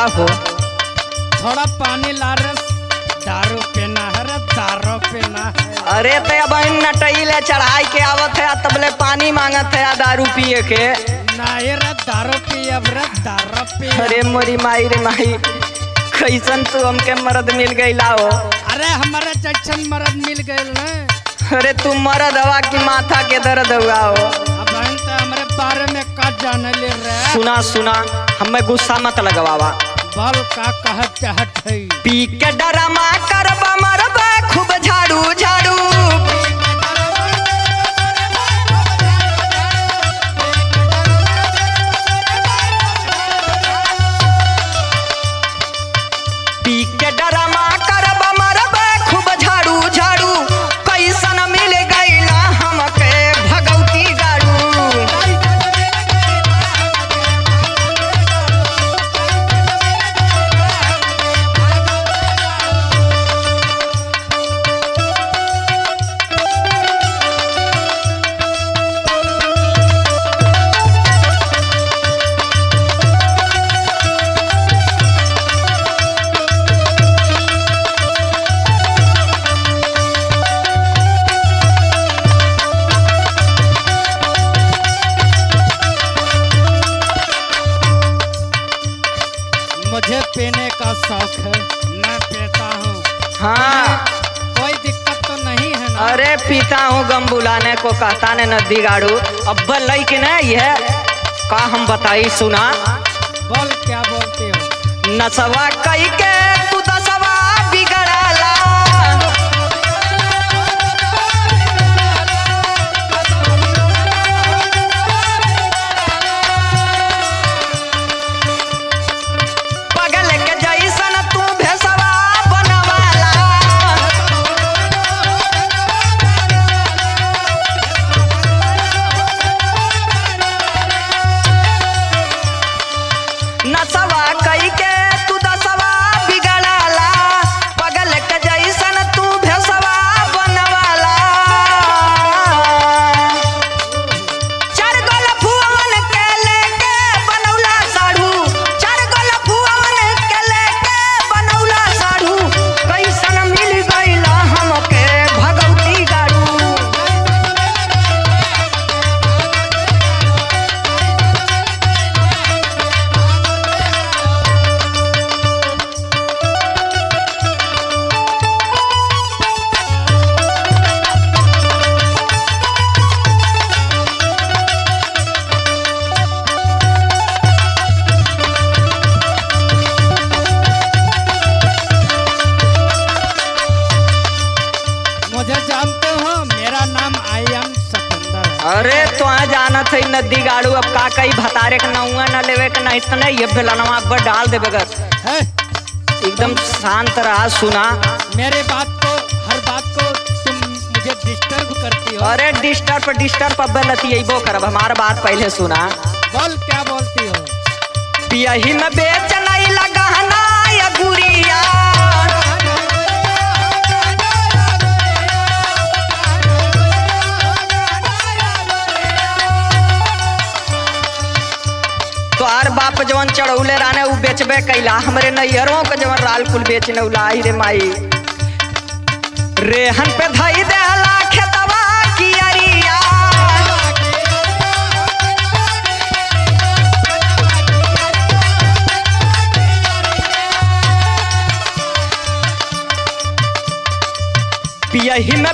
हो? थोड़ा पानी ला रे, दारू पीना है रे, दारू पीना है। अरे ते अब नटई ले चढ़ाई के आवत है तबले पानी मांगत है दारू पिए के। नहीं रे, दारू पी अब रे, दारू पी। अरे मोरी माई रे माई, कैसन तू हमके मर्द मिल गईला हो? अरे हमारे जैसन मर्द मिल गए न। अरे तू मर्द हवा की माथा के दर्द हुआ हो? अब तो हमारे बारे में का जाने ले रहे। सुना सुना, हमें गुस्सा मत लगवावा। बोल का कहत चाहत है? पी के डरामा करबा मरबा खूब झाड़ू झाड़ू। पी के डरामा करबा मरबा खूब झाड़ू झाड़ू। कैसन मिल गईला हमके भगवती गाड़ू। मुझे पीने का शौक है, मैं पीता हूँ। हाँ, कोई दिक्कत तो नहीं है ना? अरे पीता हूँ गम बुलाने को कहता ने नदी गाड़ू। अब लई के न ये का हम बताई सुना। बोल क्या बोलती हो? नसवा कई के तू दसवा बिगड़ाला। पगल के जैसन तू भेसवा बनवाला। नसवा कई के तू दसवा बिगड़ाला। पगल के जैसन तू भेसवा बनवाला। चार गोल फुवन के लेके बनौला साढ़ू। चार गोल फुवन के लेके बनौला साढ़ू। कैसन मिल गईला हमके भगवती गाड़ू। मुझे जानते हो, मेरा नाम आई एम सिकंदर है। अरे तो जानत है नदी गाड़ू। अब का कई भतारे के नौआ न लेवे के नहीं तने ये बेलनवा अब्बा डाल देबे गर। है? एकदम शांत रहा सुना। मेरे बात को, हर बात को तुम मुझे डिस्टर्ब करती हो। अरे डिस्टर्ब अब लतियबो करब। हमार बात पहले सुना। बोल क्या बोलती हो? पियही में बेच नहीं लगहना या गुड़िया। तोहार बाप जवन चढ़ौले राने उ बेचबे कैला। हमरे नैहरों के जवन राल कुल बेचने उलाई रे माई। रेहन पे धई देला खेतवा की अरिया। पियही में